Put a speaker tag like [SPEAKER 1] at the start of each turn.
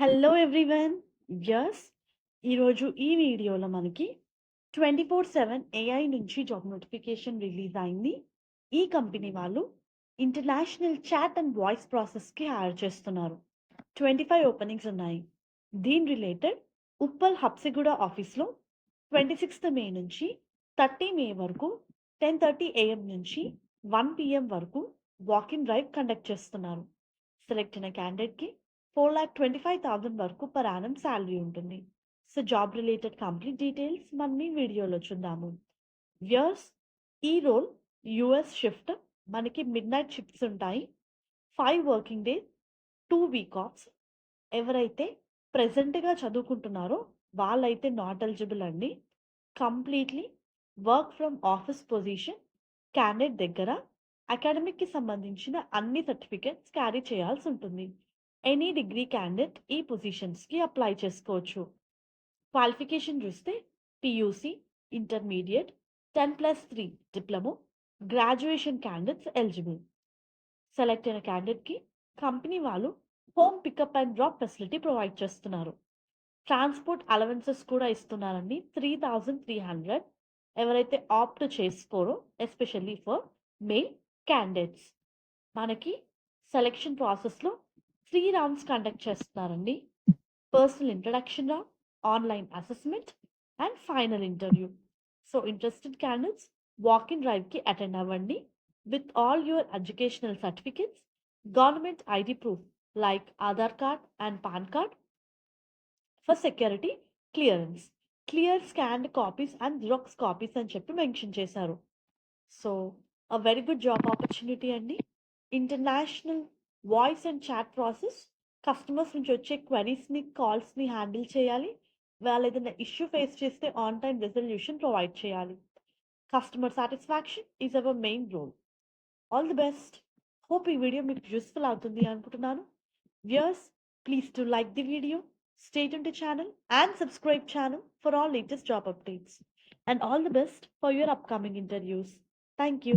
[SPEAKER 1] Hello everyone. Yes, ఈరోజు ఈ వీడియోలో మనకి 24/7 ఏఐ నుంచి జాబ్ నోటిఫికేషన్ రిలీజ్ అయింది. ఈ కంపెనీ వాళ్ళు ఇంటర్నేషనల్ చాట్ అండ్ వాయిస్ ప్రాసెస్కి హైర్ చేస్తున్నారు. 25 ఓపెనింగ్స్ ఉన్నాయి. దీని రిలేటెడ్ ఉప్పల్ హబ్సిగూడ ఆఫీస్లో 26th మే నుంచి 30 మే వరకు 10:30 AM నుంచి 1 PM వరకు వాకింగ్ డ్రైవ్ కండక్ట్ చేస్తున్నారు. సెలెక్ట్ అయిన క్యాండిడేట్కి 4,25,000 వరకు పర్ యానం శాలరీ ఉంటుంది. So job related complete details మనం ఈ వీడియోలో చూద్దాము. వ్యూయర్స్, ఈ రోల్ యుఎస్ షిఫ్ట్, మనకి మిడ్ నైట్ షిఫ్ట్స్ ఉంటాయి. 5 వర్కింగ్ డేస్, 2 వీక్ ఆఫ్స్. ఎవరైతే ప్రెజెంట్గా చదువుకుంటున్నారో వాళ్ళైతే నాట్ ఎలిజిబుల్ అండి. Completely work from office position. Candidate దగ్గర అకాడమిక్కి సంబంధించిన అన్ని సర్టిఫికెట్స్ క్యారీ చేయాల్సి ఉంటుంది. ఎనీ డిగ్రీ క్యాండిడేట్ ఈ పొజిషన్స్కి అప్లై చేసుకోవచ్చు. క్వాలిఫికేషన్ చూస్తే PUC, intermediate, 10+3 diploma, graduation candidates eligible. Select అయిన క్యాండిడేట్కి కంపెనీ వాళ్ళు home pickup and drop facility provide చేస్తున్నారు. ట్రాన్స్పోర్ట్ అలవెన్సెస్ కూడా ఇస్తున్నారండి, 3,300. ఎవరైతే ఆప్ట్ చేసుకోరో ఎస్పెషల్లీ ఫర్ మెయిల్ క్యాండిడేట్స్. మనకి సెలెక్షన్ ప్రాసెస్లో 3 రౌండ్స్ కండక్ట్ చేస్తున్నారండి. Personal introduction round, online assessment and final interview. So interested candidates walk in డ్రైవ్కి అటెండ్ అవ్వండి with all your educational certificates, government ID proof like Aadhaar card and PAN card for security clearance. Clear scanned copies and xerox copies అని చెప్పి mention చేశారు. So uh very good job opportunity అండి. International voice and chat process. Customers నుంచి వచ్చే క్వెరీస్ని, కాల్స్ని handle చేయాలి. వాళ్ళు ఏదైనా ఇష్యూ ఫేస్ చేస్తే ఆన్ టైం రెజల్యూషన్ ప్రొవైడ్ చేయాలి. Customer satisfaction is our main role. All the best. Hope ఈ వీడియో మీకు యూస్ఫుల్ అవుతుంది అనుకుంటున్నాను. Viewers, please to like the video, stay tuned to channel and subscribe channel for all latest job updates. And all the best for your upcoming interviews. Thank you.